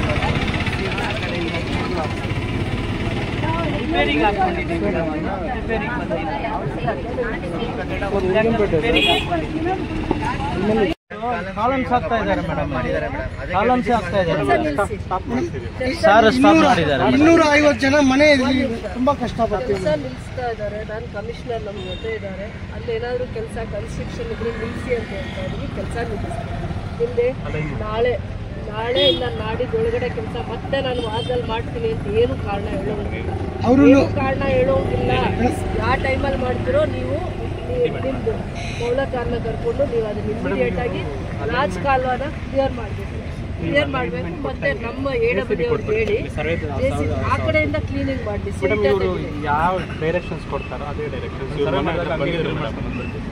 ರಿಪೇರಿಗೆ ಹಾಕೊಂಡಿದ್ದೀವಿ ಮೇಡಮ್. ರಿಪೇರಿಗೆ ಬಂದಿದೆ ಕಾಲಮ್ಸ್ ಆಗ್ತಾ ಇದ್ದಾರೆ ಮೇಡಮ್, ಕಾಲಮ್ಸ್ ಆಗ್ತಾ ಇದ್ದಾರೆ ನಿಲ್ಸಿ. ಸರ್ ಸ್ಟಾಪ್ ಮಾಡಿದ್ದಾರೆ. 250 ಜನ ಮನೆ ತುಂಬಾ ಕಷ್ಟಪಡ್ತೀವಿ. ಕೆಲಸ ನಿಲ್ಲಿಸ್ತಾ ಇದ್ದಾರೆ. ನಾನು ಕಮಿಷನರ್ ನಮ್ಮ ಜೊತೆ ಇದ್ದಾರೆ. ಅಲ್ಲಿ ಏನಾದರೂ ಕೆಲಸ ಕನ್ಸ್ಟ್ರಕ್ಷನ್ ಇದ್ರೆ ನಿಲ್ಲಿಸಿ ಅಂತ ಹೇಳ್ತಾ ಇದ್ದೀವಿ. ಕೆಲಸ ನಿಲ್ಲಿಸ್ತಾರೆ. ಹಿಂದೆ ನಾಳೆ ಇಲ್ಲ ನಾಡಿದೊಳಗಡೆ ಕೆಲಸ ಮತ್ತೆ ನಾನು ವಾರದಲ್ಲಿ ಮಾಡ್ತೀನಿ ಅಂತ ಏನು ಕಾರಣ ಹೇಳೋಂಗಿಲ್ಲ. ಕಾರಣ ಹೇಳೋಂಗಿಲ್ಲ. ಯಾವ ಟೈಮಲ್ಲಿ ಮಾಡ್ತೀರೋ ನೀವು ನಿಮ್ಮದು ಮೌಲಕಾರನ ಕರ್ಕೊಂಡು ನೀವು ಅದನ್ನ ಇಮಿಡಿಯೇಟ್ ಆಗಿ ರಾಜಕಾಲುವನ ಕ್ಲಿಯರ್ ಮಾಡಬೇಕು. ಮತ್ತೆ ನಮ್ಮ AWD ಅವ್ರಿಗೆ ಹೇಳಿ ಆ ಕಡೆಯಿಂದ ಕ್ಲೀನಿಂಗ್ ಮಾಡಿ ಯಾವ ಡೈರೆಕ್ಷನ್ಸ್ ಕೊಡ್ತಾರೋ ಅದೇ ಡೈರೆಕ್ಷನ್ಸ್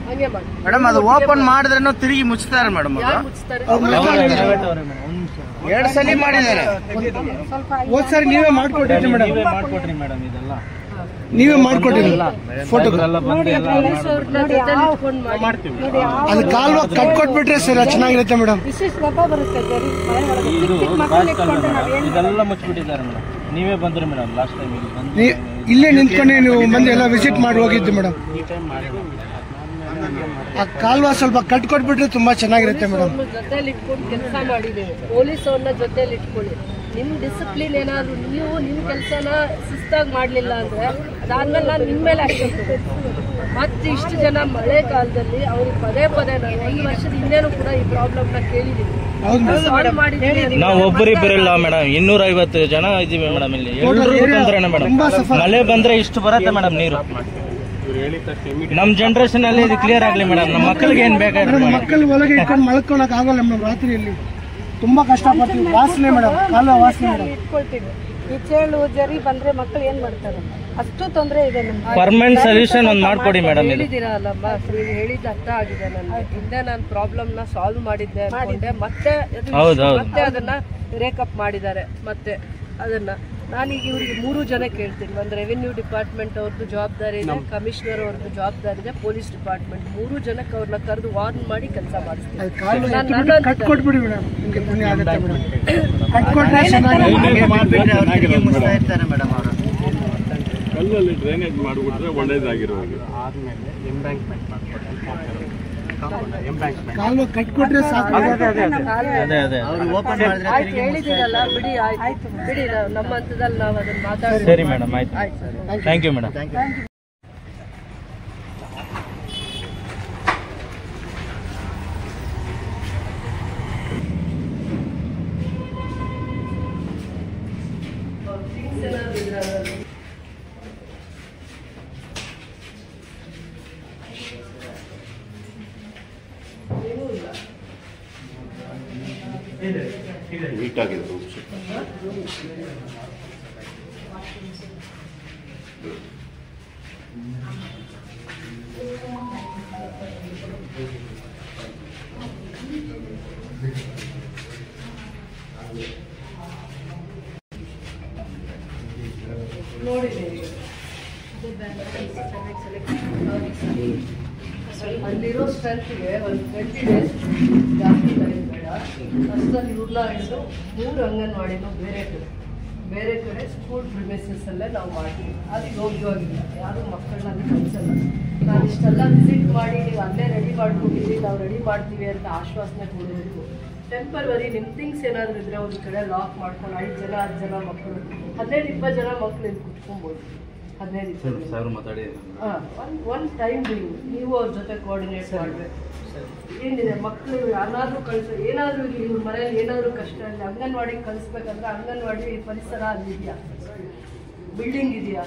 ಹಂಗೆ ಮಾಡಿ. ಮೇಡಮ್ ಅದು ಓಪನ್ ಮಾಡಿದ್ರೆ ತಿರುಗಿ ಮುಚ್ತಾರೆ ಮೇಡಮ್. ಯಾರು ಮುಚ್ತಾರೆ? 2 ಸಲ ಮಾಡಿದ್ದಾರೆ. ಹೋದ್ ಸಾರಿ ನೀವೇ ಮಾಡ್ಕೊಟ್ಟಿರಿ ಮೇಡಮ್. ಇದೆಲ್ಲ ನೀವೇ ಮಾಡ್ಕೊಟ್ಟಿರಲ್ಲ ಫೋಟೋ ಅದು ಕಾಲ್ವ ಕಟ್ಕೊಟ್ಬಿಟ್ರೆ ಸರ್ ಚೆನ್ನಾಗಿರುತ್ತೆ ಮೇಡಮ್. ಇದೆಲ್ಲ ಮುಚ್ಚಿಬಿಟ್ಟಿದ್ದಾರೆ ಮೇಡಮ್. ನೀವೇ ಬಂದ್ರಿ ಮೇಡಮ್ ಲಾಸ್ಟ್ ಟೈಮ್ ಇಲ್ಲೇ ನಿಂತ್ಕೊಂಡೆ ನೀವು ಬಂದು ಎಲ್ಲ ವಿಸಿಟ್ ಮಾಡಿ ಹೋಗಿದ್ದು ಮೇಡಮ್. ಆ ಕಾಲ್ವ ಸ್ವಲ್ಪ ಕಟ್ಕೊಟ್ಬಿಟ್ರೆ ತುಂಬಾ ಚೆನ್ನಾಗಿರುತ್ತೆ ಮೇಡಮ್. ಜೊತೆಲಿ ಇಟ್ಕೊಂಡು ಕೆಲಸ ಮಾಡಿದ್ದೇವೆ. ಪೊಲೀಸ್ ಅವ್ರನ್ನ ಜೊತೆಲಿ ಇಟ್ಕೊಳ್ಳಿ. ನಿಮ್ ಡಿಸಿಪ್ಲಿನ್ ಏನಾದ್ರು ನೀವು ನಿಮ್ ಕೆಲಸನ ಶಿಸ್ತಾಗಿ ಮಾಡ್ಲಿಲ್ಲ ಅಂದ್ರೆ ಅದಾದ್ಮೇಲೆ ನಾನು ನಿಮ್ಮ ಮೇಲೆ ಆಕ್ಷನ್ ಮತ್ತೆ ಇಷ್ಟು ಜನ ಮಳೆಗಾಲದಲ್ಲಿ ಅವ್ರಿಗೆ ಪದೇ ನಾನು 5 ವರ್ಷದ ಹಿಂದೆನೂ ಕೂಡ ಈ ಪ್ರಾಬ್ಲಮ್ ನ ಕೇಳಿದೀವಿ. ನಾವು ಒಬ್ಬರಿಬ್ಬರಿಲ್ಲ ಮೇಡಮ್, 250 ಜನ ಇದೀವಿ ಮೇಡಮ್. ಇಲ್ಲಿ ಎಲ್ಲರೂ ತೊಂದ್ರೆ ಮೇಡಮ್. ಮಳೆ ಬಂದ್ರೆ ಇಷ್ಟು ಬರುತ್ತೆ ಮೇಡಮ್ ನೀರು. ನಮ್ ಜನರೇಷನ್ ಅಲ್ಲಿ ಇದು ಕ್ಲಿಯರ್ ಆಗ್ಲಿ ಮೇಡಮ್. ನಮ್ಮ ಮಕ್ಕಳಿಗೆ ಏನ್ ಬೇಕಾದ್ರೆ ಮಕ್ಕಳು ಒಳಗೆ ಇಟ್ಕೊಂಡು ಮಲ್ಕೊಳಕ್ ಆಗಲ್ಲ ಮೇಡಮ್. ರಾತ್ರಿಯಲ್ಲಿ ತುಂಬಾ ಕಷ್ಟಪಡ್ತೀವಿ. ವಾಸನೆ ಮೇಡಮ್, ಕಾಲುವ ವಾಸನೆ ಮೇಡಮ್. ಇಟ್ಕೊಳ್ತೀವಿ. ಈ ಚೇಳು ಜರಿ ಬಂದ್ರೆ ಮಕ್ಕಳು ಏನ್ ಮಾಡ್ತಾರೆ? ಅಷ್ಟು ತೊಂದರೆ ಇದೆ. ಪರ್ಮನೆಂಟ್ ಸೊಲ್ಯೂಷನ್ ಒಂದು ಮಾಡ್ಕೊಡಿ ಮೇಡಮ್. ಹೇಳಿದಿರಲ್ಲಮ್ಮ, ನೀವು ಹೇಳಿದ ಅರ್ಥ ಆಗಿದೆ ನನಗೆ. ಹಿಂದೆ ನಾನು ಪ್ರಾಬ್ಲಮ್ ನ ಸಾಲ್ವ್ ಮಾಡಿದ್ದೆ ಅನ್ಕೊಂಡೆ. ಮತ್ತೆ ಅದನ್ನ ರೇಕಪ್ ಮಾಡಿದ್ದಾರೆ. ಮತ್ತೆ ಅದನ್ನ ನಾನೀಗ ಇವ್ರಿಗೆ 3 ಜನ ಕೇಳ್ತೀನಿ. ಒಂದು ರೆವಿನ್ಯೂ ಡಿಪಾರ್ಟ್ಮೆಂಟ್ ಅವ್ರದ್ದು ಜವಾಬ್ದಾರಿ ಇದೆ, ಕಮಿಷನರ್ ಅವ್ರದ್ದು ಜವಾಬ್ದಾರಿ ಇದೆ, ಪೊಲೀಸ್ ಡಿಪಾರ್ಟ್ಮೆಂಟ್ 3 ಜನಕ್ಕೆ ಅವ್ರನ್ನ ಕರೆದು ವಾರ್ನ್ ಮಾಡಿ ಕೆಲಸ ಮಾಡಿಸ್ತೀನಿ. ಕಟ್ಕೊಟ್ಬಿಡಿ ಮೇಡಮ್. ನಿಮ್ಗೆ ಪುಣ್ಯ ಆಗುತ್ತೆ ಮೇಡಮ್. ಕಲ್ಲಲ್ಲಿ ಡ್ರೈನೇಜ್ ಮಾಡಿಬಿಟ್ರೆ ಒಳ್ಳೇದಾಗಿರೋದು. ಆದ್ಮೇಲೆ ಎಂಬ್ಯಾಂಕ್ಮೆಂಟ್ ಮಾಡ್ಕೊಡ್ತಾರೆ. ಕಾಲ್ವ ಕಟ್ಕೊಟ್ರೆ ಸಾಕು. ಆಯ್ತು ಹೇಳಿದಿರಲ್ಲ, ಬಿಡಿ. ಆಯ್ತು ಬಿಡಿ. ನಮ್ಮ ಹಂತದಲ್ಲಿ ನಾವು ಅದನ್ನ ಮಾತಾಡ್ತೀವಿ. ಸರಿ ಮೇಡಮ್, ಆಯ್ತು. Thank you madam. ವೀಕ್ ಆಗಿದೆ. ಅಲ್ಲಿರೋ ಸ್ಟ್ರೆಂತ್ಗೆ ಒಂದು 20 ಡೇಸ್ ಜಾಸ್ತಿ ಟೈಮ್ ಬೇಡ. ಅಷ್ಟರಲ್ಲಿ ಇವ್ರನ್ನ ಹಿಡಿದು 3 ಅಂಗನವಾಡಿನೂ ಬೇರೆ ಕಡೆ ಸ್ಕೂಲ್ ಪ್ರಿಮಿಸಸ್ ಅಲ್ಲೇ ನಾವು ಮಾಡ್ತೀವಿ. ಅದು ಯೋಗ್ಯವಾಗಿಲ್ಲ. ಯಾರು ಮಕ್ಕಳನ್ನ ಕಲಿಸಲ್ಲ. ನಾನು ಇಷ್ಟೆಲ್ಲ ವಿಸಿಟ್ ಮಾಡಿ ನೀವು ಅಲ್ಲೇ ರೆಡಿ ಮಾಡ್ಕೊಂಡಿದ್ದೀವಿ, ನಾವು ರೆಡಿ ಮಾಡ್ತೀವಿ ಅಂತ ಆಶ್ವಾಸನೆ ಕೊಡೋದು ಟೆಂಪರರಿ. ನಿಮ್ಮ ಥಿಂಗ್ಸ್ ಏನಾದರೂ ಇದ್ರೆ ಒಂದು ಕಡೆ ಲಾಕ್ ಮಾಡ್ಕೊಂಡು 5 ಜನ 10 ಜನ ಮಕ್ಕಳು 15-20 ಜನ ಮಕ್ಕಳು ಇಲ್ಲಿ ಕುತ್ಕೊಬೋದು. 15-20 ಒಂದು ಟೈಮ್ ನೀವು ಅವ್ರ ಜೊತೆ ಕೋಆರ್ಡಿನೇಟ್ ಮಾಡಬೇಕು. ಏನಿದೆ ಮಕ್ಕಳು ಯಾರಾದ್ರೂ ಏನಾದರೂ ಇವ್ರ ಮನೇಲಿ ಏನಾದರೂ ಕಷ್ಟ ಇಲ್ಲ, ಅಂಗನವಾಡಿಗೆ ಕಳಿಸ್ಬೇಕಂದ್ರೆ ಅಂಗನವಾಡಿ ಪರಿಸರ ಅಲ್ಲಿದೆಯಾ, ಬಿಲ್ಡಿಂಗ್ ಇದೆಯಾ,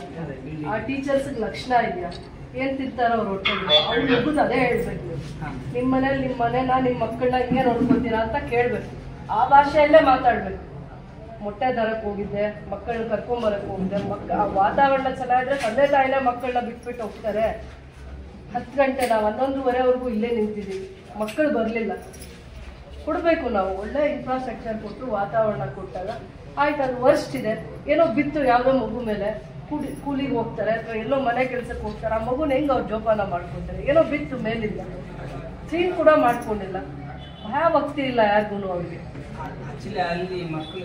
ಆ ಟೀಚರ್ಸ್ಗೆ ಲಕ್ಷಣ ಇದೆಯಾ, ಏನ್ ತಿಂತಾರೋ ಅವ್ರು ಹೊಟ್ಟೆಗೆ ಅವ್ರು ಮುಗಿದು ಅದೇ ಹೇಳ್ಬೇಕು. ನಿಮ್ಮ ಮನೇಲಿ ನಿಮ್ಮ ಮನೆನ ನಿಮ್ಮ ಮಕ್ಕಳನ್ನ ಹಿಂಗೆ ನೋಡ್ಕೊತೀರಾ ಅಂತ ಕೇಳ್ಬೇಕು. ಆ ಭಾಷೆಯಲ್ಲೇ ಮಾತಾಡ್ಬೇಕು. ಮೊಟ್ಟೆ ತರಕ್ಕೆ ಹೋಗಿದ್ದೆ, ಮಕ್ಕಳನ್ನ ಕರ್ಕೊಂಬರಕ್ಕೆ ಹೋಗಿದ್ದೆ, ವಾತಾವರಣ ಚೆನ್ನಾಗಿದ್ರೆ ತಂದೆ ತಾಯಿನೇ ಮಕ್ಕಳನ್ನ ಬಿಟ್ಬಿಟ್ಟು ಹೋಗ್ತಾರೆ. 10 ಗಂಟೆ ನಾವು 11:30ವರೆಗೂ ಇಲ್ಲೇ ನಿಂತಿದ್ದೀವಿ, ಮಕ್ಕಳು ಬರಲಿಲ್ಲ. ಕೊಡಬೇಕು ನಾವು ಒಳ್ಳೆ ಇನ್ಫ್ರಾಸ್ಟ್ರಕ್ಚರ್ ಕೊಟ್ಟು ವಾತಾವರಣ ಕೊಟ್ಟಾಗ ಆಯ್ತು. ಅದು ವರ್ಸ್ಟ್ ಇದೆ. ಏನೋ ಬಿತ್ತು ಯಾವುದೋ ಮಗು ಮೇಲೆ, ಕೂಲಿಗೆ ಹೋಗ್ತಾರೆ ಅಥವಾ ಎಲ್ಲೋ ಮನೆ ಕೆಲಸಕ್ಕೆ ಹೋಗ್ತಾರೆ. ಆ ಮಗುನ ಹೆಂಗೆ ಅವ್ರು ಜೋಪಾನ ಮಾಡ್ಕೊತಾರೆ? ಏನೋ ಬಿತ್ತು ಮೇಲಿಲ್ಲ, ಕ್ಲೀನ್ ಕೂಡ ಮಾಡ್ಕೊಂಡಿಲ್ಲ. ಭಯ ಭಕ್ತಿ ಇಲ್ಲ ಯಾರಿಗೂ ಅವ್ರಿಗೆ. ಆಕ್ಚುಲಿ ಅಲ್ಲಿ ಮಕ್ಕಳು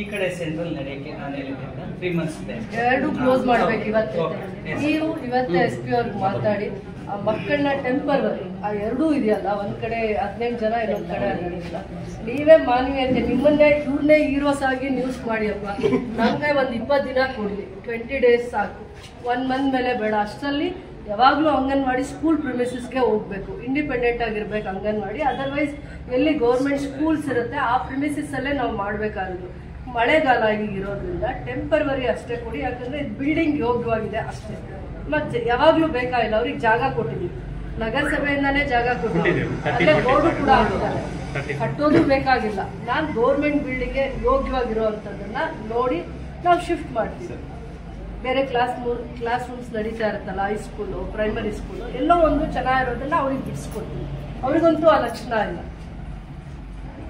ಈ ಕಡೆ ಸೆಂಟ್ರಲ್ ನಡೆಯಕ್ಕೆ ನಾನು ಹೇಳಿದ್ದೆ 3 months ಇದೆ. 2 ಕ್ಲೋಸ್ ಮಾಡ್ಬೇಕು ಇವತ್ತೇ. ನೀವು ಇವತ್ತೇ SP ಅವ್ರಿಗೆ ಮಾತಾಡಿ ಆ ಮಕ್ಕಳನ್ನ ಟೆಂಪರರಿ ಆ ಎರಡೂ ಇದೆಯಲ್ಲ, ಒಂದ್ ಕಡೆ 15 ಜನ ಇನ್ನೊಂದ್ ಕಡೆ 15 ನೀವೇ ಮಾನವೀಯತೆ ನಿಮ್ಮನ್ನೇ ಇವ್ರನ್ನೇ ಹೀರೋಸ್ ಆಗಿ ನ್ಯೂಸ್ ಮಾಡಿಯಪ್ಪ. ನಮ್ಗೆ ಒಂದು 20 ದಿನ ಕೊಡ್ಲಿ, 20 ಡೇಸ್ ಸಾಕು, 1 ಮಂತ್ ಮೇಲೆ ಬೇಡ. ಅಷ್ಟರಲ್ಲಿ ಯಾವಾಗಲೂ ಅಂಗನವಾಡಿ ಸ್ಕೂಲ್ ಪ್ರಿಮಿಸಸ್ಗೆ ಹೋಗ್ಬೇಕು, ಇಂಡಿಪೆಂಡೆಂಟ್ ಆಗಿರ್ಬೇಕು ಅಂಗನವಾಡಿ. ಅದರ್ವೈಸ್ ಎಲ್ಲಿ ಗೌರ್ಮೆಂಟ್ ಸ್ಕೂಲ್ಸ್ ಇರುತ್ತೆ ಆ ಪ್ರಿಮಿಸಸ್ ಅಲ್ಲೇ ನಾವು ಮಾಡ್ಬೇಕಾದ್ರು. ಮಳೆಗಾಲ ಇರೋದ್ರಿಂದ ಟೆಂಪರರಿ ಅಷ್ಟೇ ಕೊಡಿ, ಯಾಕಂದ್ರೆ ಬಿಲ್ಡಿಂಗ್ ಯೋಗ್ಯವಾಗಿದೆ ಅಷ್ಟೇ. ಮತ್ತೆ ಯಾವಾಗ್ಲೂ ಬೇಕಾಗಿಲ್ಲ, ಅವ್ರಿಗೆ ಜಾಗ ಕೊಟ್ಟಿದ್ದೀವಿ, ನಗರಸಭೆಯಿಂದಾನೇ ಜಾಗ ಕೊಟ್ಟಿದ್ದೀವಿ, ಅಲ್ಲೇ ಬೋರ್ಡು ಕೂಡ ಹಾಕಿದ್ದಾರೆ, ಕಟ್ಟೋದು ಬೇಕಾಗಿಲ್ಲ. ನಾನು ಗೌರ್ಮೆಂಟ್ ಬಿಲ್ಡಿಂಗ್ಗೆ ಯೋಗ್ಯವಾಗಿರುವಂಥದ್ದನ್ನ ನೋಡಿ ನಾವು ಶಿಫ್ಟ್ ಮಾಡ್ತೀವಿ. ಬೇರೆ ಕ್ಲಾಸ್ ರೂಮ್ಸ್ ನಡೀತಾ ಇರುತ್ತಲ್ಲ, ಹೈಸ್ಕೂಲು, ಪ್ರೈಮರಿ ಸ್ಕೂಲು, ಎಲ್ಲೋ ಒಂದು ಚೆನ್ನಾಗಿರೋದನ್ನ ಅವ್ರಿಗೆ ಬಿಡಿಸ್ಕೊಡ್ತೀವಿ. ಅವ್ರಿಗಂತೂ ಆ ಲಕ್ಷಣ ಇಲ್ಲ.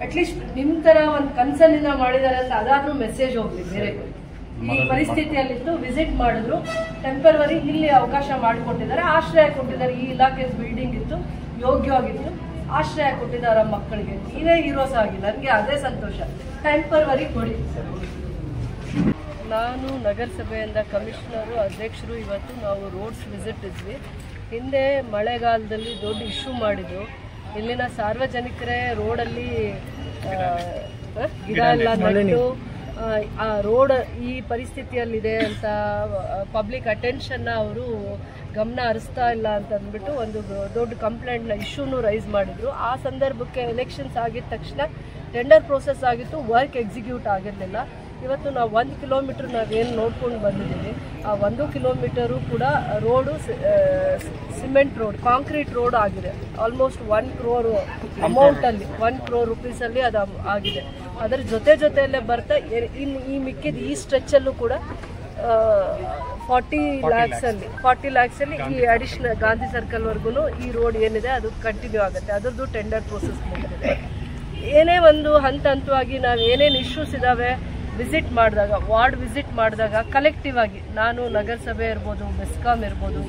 ಅಟ್ಲೀಸ್ಟ್ ನಿಮ್ಮ ಥರ ಒಂದು ಕನ್ಸರ್ನಿಂದ ಮಾಡಿದ್ದಾರೆ ಅಂತ ಅದಾದ್ರೂ ಮೆಸೇಜ್ ಹೋಗ್ಲಿ ಬೇರೆ. ಈ ಪರಿಸ್ಥಿತಿಯಲ್ಲಿದ್ದು ವಿಸಿಟ್ ಮಾಡಿದ್ರು, ಟೆಂಪರರಿ ಇಲ್ಲಿ ಅವಕಾಶ ಮಾಡಿಕೊಟ್ಟಿದ್ದಾರೆ, ಆಶ್ರಯ ಕೊಟ್ಟಿದ್ದಾರೆ. ಈ ಇಲಾಖೆ ಬಿಲ್ಡಿಂಗ್ ಇತ್ತು, ಯೋಗ್ಯವಾಗಿತ್ತು, ಆಶ್ರಯ ಕೊಟ್ಟಿದ್ದಾರೆ ಮಕ್ಕಳಿಗೆ. ನೀವೇ ಹೀರೋಸ್ ಆಗಿ, ನನಗೆ ಅದೇ ಸಂತೋಷ. ಟೆಂಪರರಿ ಕೊಡಿ. ನಾನು ನಗರಸಭೆಯಿಂದ ಕಮಿಷನರು, ಅಧ್ಯಕ್ಷರು ಇವತ್ತು ನಾವು ರೋಡ್ಸ್ ವಿಸಿಟ್ ಇದ್ವಿ. ಹಿಂದೆ ಮಳೆಗಾಲದಲ್ಲಿ ದೊಡ್ಡ ಇಶ್ಯೂ ಮಾಡಿದ್ರು. ಇಲ್ಲಿನ ಸಾರ್ವಜನಿಕರೇ ರೋಡಲ್ಲಿ ಗಿಡ ಎಲ್ಲ ನೆಟ್ಟು ಆ ರೋಡ್ ಈ ಪರಿಸ್ಥಿತಿಯಲ್ಲಿದೆ ಅಂತ ಪಬ್ಲಿಕ್ ಅಟೆನ್ಷನ್ನ ಅವರು ಗಮನ ಹರಿಸ್ತಾ ಇಲ್ಲ ಅಂತ ಅಂದ್ಬಿಟ್ಟು ಒಂದು ದೊಡ್ಡ ಕಂಪ್ಲೇಂಟ್ನ ಇಶ್ಯೂನು ರೈಸ್ ಮಾಡಿದ್ರು. ಆ ಸಂದರ್ಭಕ್ಕೆ ಎಲೆಕ್ಷನ್ಸ್ ಆಗಿದ ತಕ್ಷಣ ಟೆಂಡರ್ ಪ್ರೋಸೆಸ್ ಆಗಿತ್ತು, ವರ್ಕ್ ಎಕ್ಸಿಕ್ಯೂಟ್ ಆಗಿರಲಿಲ್ಲ. ಇವತ್ತು ನಾವು 1 ಕಿಲೋಮೀಟರ್ ನಾವೇನು ನೋಡ್ಕೊಂಡು ಬಂದಿದ್ದೀವಿ, ಆ 1 ಕಿಲೋಮೀಟರು ಕೂಡ road cement road, concrete road ಆಗಿದೆ. ಆಲ್ಮೋಸ್ಟ್ 1 crore ಅಮೌಂಟಲ್ಲಿ, 1 crore ರೂಪೀಸಲ್ಲಿ ಅದು ಆಗಿದೆ. ಅದರ ಜೊತೆಯಲ್ಲೇ ಬರ್ತಾ ಇನ್ನು ಈ ಮಿಕ್ಕಿದ ಈ ಸ್ಟ್ರೆಚ್ಚಲ್ಲೂ ಕೂಡ 40 ಲ್ಯಾಕ್ಸಲ್ಲಿ ಈ ಅಡಿಷನಲ್ ಗಾಂಧಿ ಸರ್ಕಲ್ವರೆಗೂ ಈ ರೋಡ್ ಏನಿದೆ ಅದು ಕಂಟಿನ್ಯೂ ಆಗುತ್ತೆ. ಅದರದ್ದು ಟೆಂಡರ್ ಪ್ರೋಸೆಸ್ ಮುಗಿದಿದೆ. ಏನೇ ಒಂದು ಹಂತವಾಗಿ ನಾವು ಏನೇನು ಇಶ್ಯೂಸ್ ಇದ್ದಾವೆ ವಿಸಿಟ್ ಮಾಡಿದಾಗ, ವಾರ್ಡ್ ವಿಸಿಟ್ ಮಾಡಿದಾಗ ಕಲೆಕ್ಟಿವ್ ಆಗಿ ನಾನು ನಗರಸಭೆ ಇರ್ಬೋದು, ಬೆಸ್ಕಾಂ ಇರ್ಬೋದು,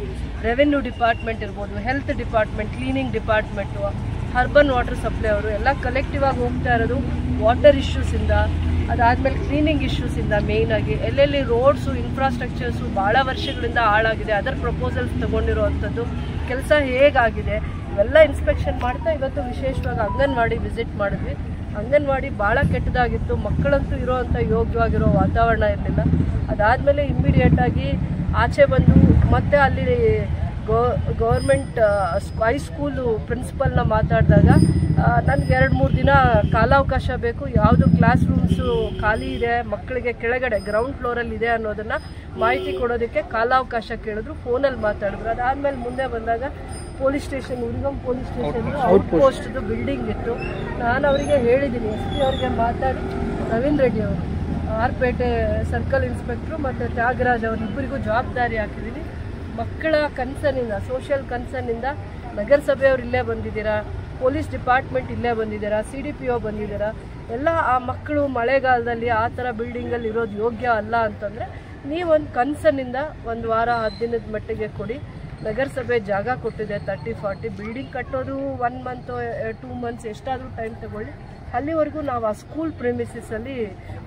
ರೆವೆನ್ಯೂ ಡಿಪಾರ್ಟ್ಮೆಂಟ್ ಇರ್ಬೋದು, health department, cleaning department, urban water supply ಅವರು ಎಲ್ಲ ಕಲೆಕ್ಟಿವ್ ಆಗಿ ಹೋಗ್ತಾ ಇರೋದು ವಾಟರ್ ಇಶ್ಯೂಸಿಂದ, ಅದಾದಮೇಲೆ ಕ್ಲೀನಿಂಗ್ ಇಶ್ಯೂಸಿಂದ. ಮೇಯ್ನಾಗಿ ಎಲ್ಲೆಲ್ಲಿ ರೋಡ್ಸು, ಇನ್ಫ್ರಾಸ್ಟ್ರಕ್ಚರ್ಸು ಭಾಳ ವರ್ಷಗಳಿಂದ ಹಾಳಾಗಿದೆ, ಅದರ ಪ್ರಪೋಸಲ್ಸ್ ತೊಗೊಂಡಿರೋವಂಥದ್ದು ಕೆಲಸ ಹೇಗಾಗಿದೆ ಇವೆಲ್ಲ ಇನ್ಸ್ಪೆಕ್ಷನ್ ಮಾಡ್ತಾ ಇವತ್ತು ವಿಶೇಷವಾಗಿ ಅಂಗನವಾಡಿ ವಿಸಿಟ್ ಮಾಡಿದ್ವಿ. ಅಂಗನವಾಡಿ ಭಾಳ ಕೆಟ್ಟದಾಗಿತ್ತು, ಮಕ್ಕಳಂತೂ ಇರೋವಂಥ ಯೋಗ್ಯವಾಗಿರೋ ವಾತಾವರಣ ಇರಲಿಲ್ಲ. ಅದಾದಮೇಲೆ ಇಮ್ಮಿಡಿಯೇಟಾಗಿ ಆಚೆ ಬಂದು ಮತ್ತೆ ಅಲ್ಲಿ ಗೌರ್ಮೆಂಟ್ ಹೈಸ್ಕೂಲು ಪ್ರಿನ್ಸಿಪಲ್ನ ಮಾತಾಡಿದಾಗ ನನಗೆ 2-3 ದಿನ ಕಾಲಾವಕಾಶ ಬೇಕು, ಯಾವುದು ಕ್ಲಾಸ್ ರೂಮ್ಸು ಖಾಲಿ ಇದೆ, ಮಕ್ಕಳಿಗೆ ಕೆಳಗಡೆ ಗ್ರೌಂಡ್ ಫ್ಲೋರಲ್ಲಿ ಇದೆ ಅನ್ನೋದನ್ನು ಮಾಹಿತಿ ಕೊಡೋದಕ್ಕೆ ಕಾಲಾವಕಾಶ ಕೇಳಿದ್ರು, ಫೋನಲ್ಲಿ ಮಾತಾಡಿದ್ರು. ಅದಾದಮೇಲೆ ಮುಂದೆ ಬಂದಾಗ police station, Urigam police station out ಪೋಸ್ಟ್ದು ಬಿಲ್ಡಿಂಗ್ ಇತ್ತು. ನಾನು ಅವರಿಗೆ ಹೇಳಿದ್ದೀನಿ, SP ಅವರಿಗೆ ಮಾತಾಡಿ ನವೀನ್ ರೆಡ್ಡಿ ಅವರು, ಆರ್ಪೇಟೆ ಸರ್ಕಲ್ ಇನ್ಸ್ಪೆಕ್ಟ್ರು ಮತ್ತು ತ್ಯಾಗರಾಜ್ ಅವರಿಬ್ಬರಿಗೂ ಜವಾಬ್ದಾರಿ ಹಾಕಿದ್ದೀನಿ. ಮಕ್ಕಳ ಕನ್ಸರ್ನಿಂದ, ಸೋಷಿಯಲ್ ಕನ್ಸರ್ನಿಂದ ನಗರಸಭೆಯವರು ಇಲ್ಲೇ ಬಂದಿದ್ದೀರಾ, ಪೊಲೀಸ್ ಡಿಪಾರ್ಟ್ಮೆಂಟ್ ಇಲ್ಲೇ ಬಂದಿದ್ದೀರಾ, CDPO ಬಂದಿದ್ದೀರಾ, ಎಲ್ಲ ಆ ಮಕ್ಕಳು ಮಳೆಗಾಲದಲ್ಲಿ ಆ ಥರ ಬಿಲ್ಡಿಂಗಲ್ಲಿ ಇರೋದು ಯೋಗ್ಯ ಅಲ್ಲ ಅಂತಂದರೆ ನೀವೊಂದು ಕನ್ಸರ್ನಿಂದ 1 ವಾರ 10 ದಿನದ ಮಟ್ಟಿಗೆ ಕೊಡಿ. ನಗರಸಭೆ ಜಾಗ ಕೊಟ್ಟಿದೆ 30-40, ಬಿಲ್ಡಿಂಗ್ ಕಟ್ಟೋದು 1 ಮಂತ್ 2 ಮಂತ್ಸ್ ಎಷ್ಟಾದರೂ ಟೈಮ್ ತಗೊಳ್ಳಿ. ಅಲ್ಲಿವರೆಗೂ ನಾವು ಆ ಸ್ಕೂಲ್ ಪ್ರಿಮಿಸಸ್ಸಲ್ಲಿ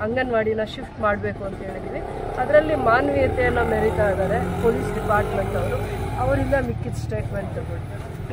ಅಂಗನವಾಡಿನ ಶಿಫ್ಟ್ ಮಾಡಬೇಕು ಅಂತ ಹೇಳಿದ್ವಿ. ಅದರಲ್ಲಿ ಮಾನವೀಯತೆಯನ್ನು ಮೆರಿತಾ ಇದ್ದಾರೆ ಪೊಲೀಸ್ ಡಿಪಾರ್ಟ್ಮೆಂಟ್ ಅವರು, ಅವರಿಂದ ಮಿಕ್ಕಿದ ಸ್ಟೇಟ್ಮೆಂಟ್ ತಗೊಳ್ಳಿ.